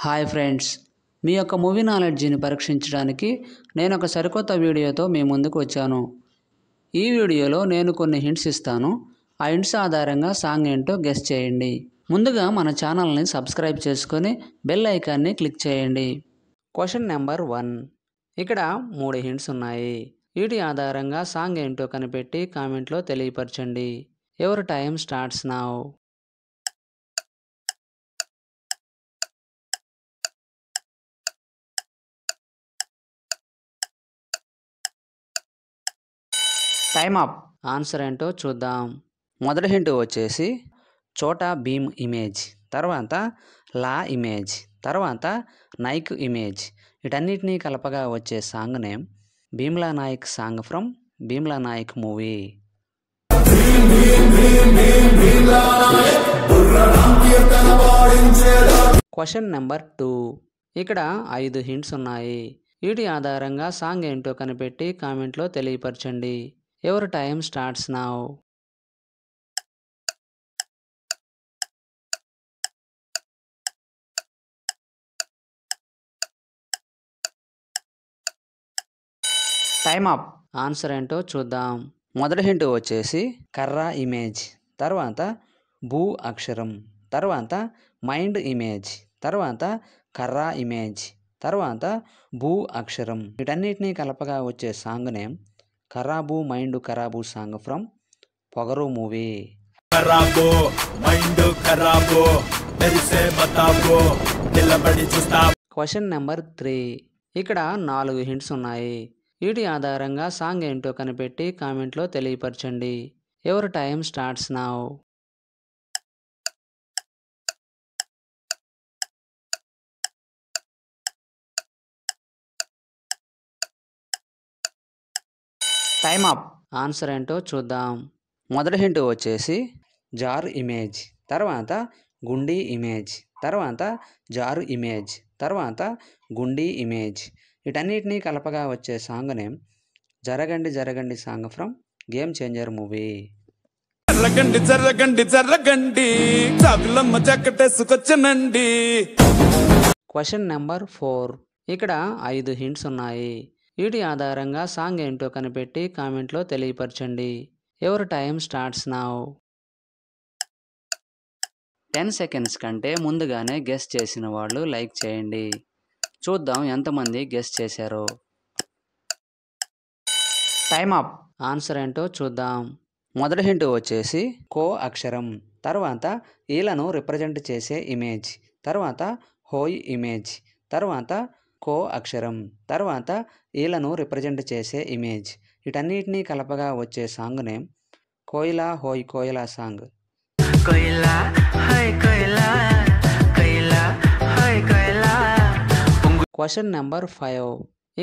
Hi friends, మీ యొక్క movie నాలెడ్జిని పరీక్షించడానికి నేను ఒక సరికొత్త వీడియోతో మీ ముందుకు వచ్చాను. ఈ వీడియోలో నేను కొన్ని హింట్స్ ఇస్తాను. ఆ హింట్స్ ఆధారంగా సాంగ్ ఏంటో గెస్ చేయండి. ముందుగా మన ఛానల్ని సబ్స్క్రైబ్ చేసుకొని బెల్ ఐకాన్ని క్లిక్ చేయండి. Question number 1. ఇక్కడ 3 హింట్స్ ఉన్నాయి. వీటి ఆధారంగా సాంగ్ ఏంటో కనిపెట్టి కామెంట్లో తెలియపరచండి. Your time starts now. Time up. Answer ఏంటో చూద్దాం. మొదటి హింట్ వచ్చేసి చోటా భీమ్ ఇమేజ్, తర్వాత లా ఇమేజ్, తర్వాత నైక్ ఇమేజ్. వీటన్నిటినీ కలపగా వచ్చే song name Bheemla Nayak song from Bheemla Nayak movie. Question number 2. ఇక్కడ 5 హింట్స్ ఉన్నాయి. వీటి ఆధారంగా సాంగ్ ఏంటో కనిపెట్టి కామెంట్లో తెలియపరచండి. Your time starts now. Time up. Answer ఏంటో చూద్దాం. మొదటి హింట్ వచ్చేసి కర్రా ఇమేజ్, తర్వాత భూ అక్షరం, తర్వాత మైండ్ ఇమేజ్, తర్వాత కర్రా ఇమేజ్, తర్వాత భూ అక్షరం. వీటన్నిటినీ కలపగా వచ్చే సాంగ్ నేమ్ ఖరాబు మైండ్ ఖరాబు సాంగ్ ఫ్రమ్ పొగరు మూవీ. Question number 3. ఇక్కడ 4 హింట్స్ ఉన్నాయి. వీటి ఆధారంగా సాంగ్ ఏంటో కనిపెట్టి కామెంట్లో తెలియపరచండి. Your time starts now. Time up. Answer ఏంటో చూద్దాం. మొదటి హింట్ వచ్చేసి జార్ ఇమేజ్, తర్వాత గుండీ ఇమేజ్, తర్వాత జారు ఇమేజ్, తర్వాత గుండీ ఇమేజ్. వీటన్నిటినీ కలపగా వచ్చే సాంగ్ నేమ్ జరగండి జరగండి song from game changer movie. జరగండి జరగండి జరగండి చాకులమ్మ జక్కటేసుకొచ్చనండి. Question number 4. ఇక్కడ 5 హింట్స్ ఉన్నాయి. వీటి ఆధారంగా సాంగ్ ఏంటో కనిపెట్టి కామెంట్లో తెలియపరచండి. Your time starts now. 10 seconds కంటే ముందుగానే గెస్ చేసిన వాళ్ళు లైక్ చేయండి. చూద్దాం ఎంతమంది గెస్ చేశారో. Time up. ఆన్సర్ ఏంటో చూద్దాం. మొదటి హింట్ వచ్చేసి కో అక్షరం, తర్వాత ఈలను రిప్రజెంట్ చేసే ఇమేజ్, తర్వాత హోయ్ ఇమేజ్, తర్వాత కో అక్షరం, తర్వాత ఈలను రిప్రజెంట్ చేసే ఇమేజ్. వీటన్నిటినీ కలపగా వచ్చే సాంగ్ నేమ్ కోయిలా హోయ్ కోయిలా సాంగ్. Question number 5.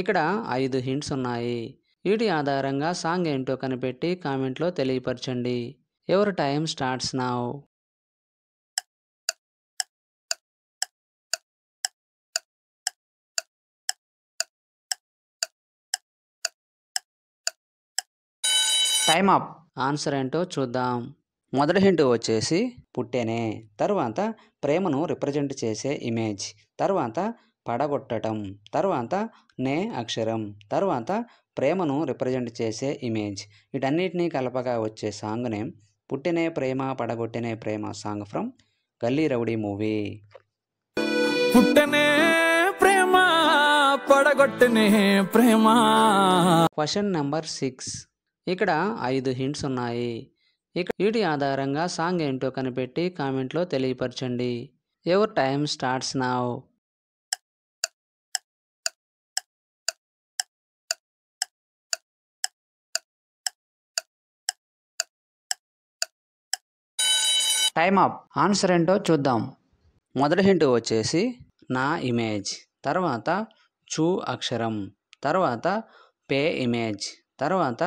ఇక్కడ 5 హింట్స్ ఉన్నాయి. వీటి ఆధారంగా సాంగ్ ఏంటో కనిపెట్టి కామెంట్లో తెలియపరచండి. Your time starts now. Time up. Answer ఏంటో చూద్దాం. మొదటి హింట్ వచ్చేసి పుట్టెనే, తర్వాత ప్రేమను రిప్రజెంట్ చేసే ఇమేజ్, తర్వాత పడగొట్టడం, తర్వాత నే అక్షరం, తర్వాత ప్రేమను రిప్రజెంట్ చేసే ఇమేజ్. వీటన్నిటినీ కలపగా వచ్చే సాంగ్ నేమ్ పుట్టినే ప్రేమ పడగొట్టినే ప్రేమ song from Gully Rowdy movie. పుట్టనే ప్రేమ పడగొట్టనే ప్రేమ. Question number 6. ఇక్కడ 5 హింట్స్ ఉన్నాయి. వీటి ఆధారంగా సాంగ్ ఏంటో కనిపెట్టి కామెంట్లో తెలియపరచండి. Your time starts now. Time up. Answer ఏంటో చూద్దాం. మొదటి హింట్ వచ్చేసి నా ఇమేజ్, తర్వాత చూ అక్షరం, తర్వాత పే ఇమేజ్, తర్వాత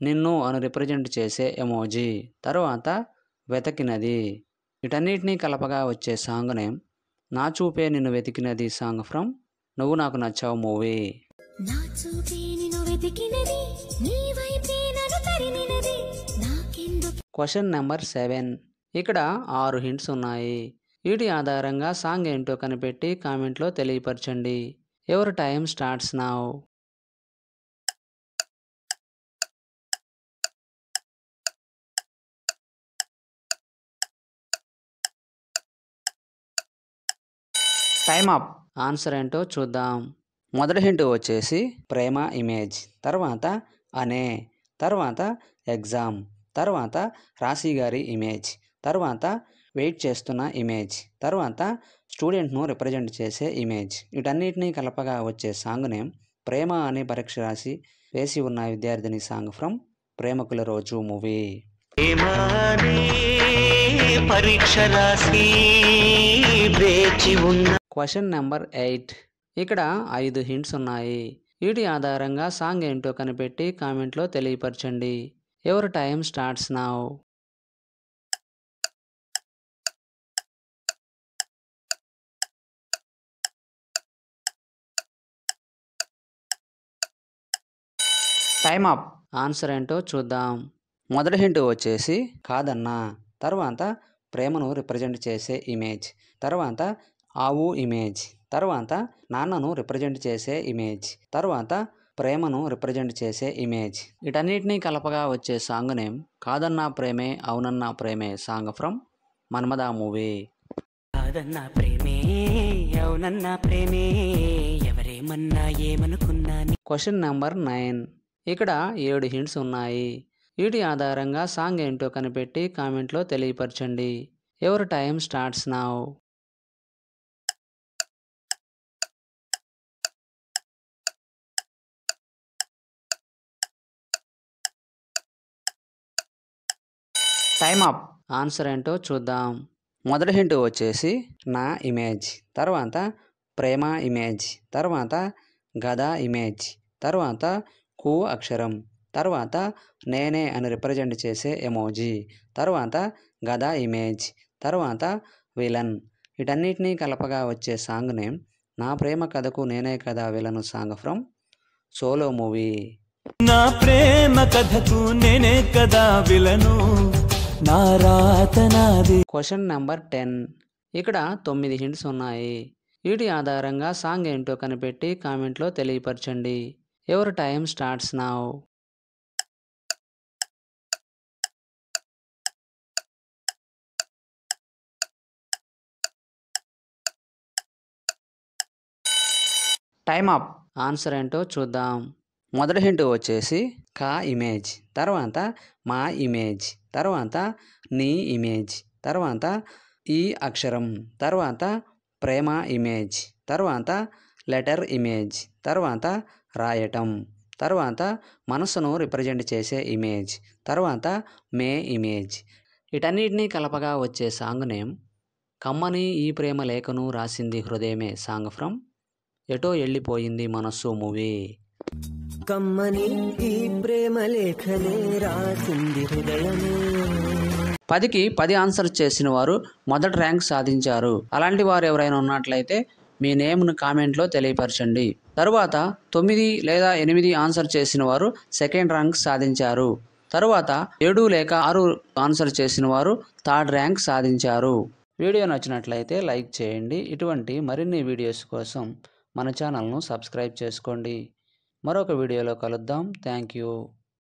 నిన్ను అను రిప్రజెంట్ చేసే ఎమోజీ, తర్వాత వెతకినది. వీటన్నిటినీ కలపగా వచ్చే సాంగ్ నేమ్ నా చూపే నిన్ను వెతికినది సాంగ్ ఫ్రమ్ నువ్వు నాకు నచ్చావు మూవీ. Question number 7. ఇక్కడ 6 హింట్స్ ఉన్నాయి. వీటి ఆధారంగా సాంగ్ ఏంటో కనిపెట్టి కామెంట్లో తెలియపరచండి. Your time starts now. Time up. Answer ఏంటో చూద్దాం. మొదటి హింట్ వచ్చేసి ప్రేమ ఇమేజ్, తర్వాత అనే, తర్వాత ఎగ్జామ్, తర్వాత రాశి గారి ఇమేజ్, తర్వాత వెయిట్ చేస్తున్న ఇమేజ్, తర్వాత స్టూడెంట్ను రిప్రజెంట్ చేసే ఇమేజ్. వీటన్నిటినీ కలపగా వచ్చే సాంగ్ నేమ్ ప్రేమ అనే పరీక్ష రాసి వేసి ఉన్న విద్యార్థిని సాంగ్ ఫ్రమ్ ప్రేమకుల రోజు మూవీ. Question number 8. ఇక్కడ 5 హింట్స్ ఉన్నాయి. వీటి ఆధారంగా సాంగ్ ఏంటో కనిపెట్టి కామెంట్లో తెలియపరచండి. Your time starts now. Time up. Answer ఏంటో చూద్దాం. మొదటి హింట్ వచ్చేసి కాదన్నా, తర్వాత ప్రేమను రిప్రజెంట్ చేసే ఇమేజ్, తర్వాత ఆవు ఇమేజ్, తర్వాత నాన్నను రిప్రజెంట్ చేసే ఇమేజ్, తర్వాత ప్రేమను రిప్రజెంట్ చేసే ఇమేజ్. వీటన్నిటినీ కలపగా వచ్చే సాంగ్ నేమ్ కాదన్నా ప్రేమే అవునన్నా ప్రేమే సాంగ్ ఫ్రమ్ మన్మథ మూవీ. కాదన్నా ప్రేమే అవునన్నా ప్రేమే ఎవరేమన్నా ఏమనుకున్నా. Question number 9. ఇక్కడ 7 హింట్స్ ఉన్నాయి. వీటి ఆధారంగా సాంగ్ ఏంటో కనిపెట్టి కామెంట్లో తెలియపరచండి. Your time starts now. Time up. Answer ఏంటో చూద్దాం. మొదటి హింట్ వచ్చేసి నా ఇమేజ్, తర్వాత ప్రేమ ఇమేజ్, తర్వాత గద ఇమేజ్, తర్వాత కు అక్షరం, తర్వాత నేనే అని రిప్రజెంట్ చేసే ఎమోజీ, తర్వాత గద ఇమేజ్, తర్వాత విలన్. వీటన్నిటినీ కలపగా వచ్చే సాంగ్ నేమ్ నా ప్రేమ కథకు నేనే కదా villain song from solo movie. నా ప్రేమ కథకు నేనే కదా విలను, నా రాత నాది. Question number 10. ఇక్కడ 9 హింట్స్ ఉన్నాయి. వీటి ఆధారంగా సాంగ్ ఏంటో కనిపెట్టి కామెంట్లో తెలియపరచండి. Your time starts now. Time up. Answer ఏంటో చూద్దాం. మొదటి హింట్ వచ్చేసి కా ఇమేజ్, తర్వాత మా ఇమేజ్, తర్వాత నీ ఇమేజ్, తర్వాత ఈ అక్షరం, తర్వాత ప్రేమ ఇమేజ్, తర్వాత లెటర్ ఇమేజ్, తర్వాత రాయటం, తర్వాత మనసును రిప్రజెంట్ చేసే ఇమేజ్, తర్వాత మే ఇమేజ్. వీటన్నిటినీ కలపగా వచ్చే సాంగ్ నేమ్ కమ్మని ఈ ప్రేమ లేఖను రాసింది హృదయమే సాంగ్ ఫ్రమ్ ఎటో వెళ్ళిపోయింది మనస్సు మూవీ. కమ్మని ఈ ప్రేమ లేఖనే రాసింది హృదయమే. 10కి 10 ఆన్సర్స్ చేసిన వారు మొదటి ర్యాంక్ సాధించారు. అలాంటి వారు ఎవరైనా ఉన్నట్లయితే మీ నేమ్ను కామెంట్లో తెలియపరచండి. తరువాత 9 లేదా 8 ఆన్సర్ చేసిన వారు సెకండ్ ర్యాంక్ సాధించారు. తరువాత 7 లేక 6 ఆన్సర్ చేసిన వారు థర్డ్ ర్యాంక్ సాధించారు. వీడియో నచ్చినట్లయితే లైక్ చేయండి. ఇటువంటి మరిన్ని వీడియోస్ కోసం మన ఛానల్ను సబ్స్క్రైబ్ చేసుకోండి. మరొక వీడియోలో కలుద్దాం. Thank you.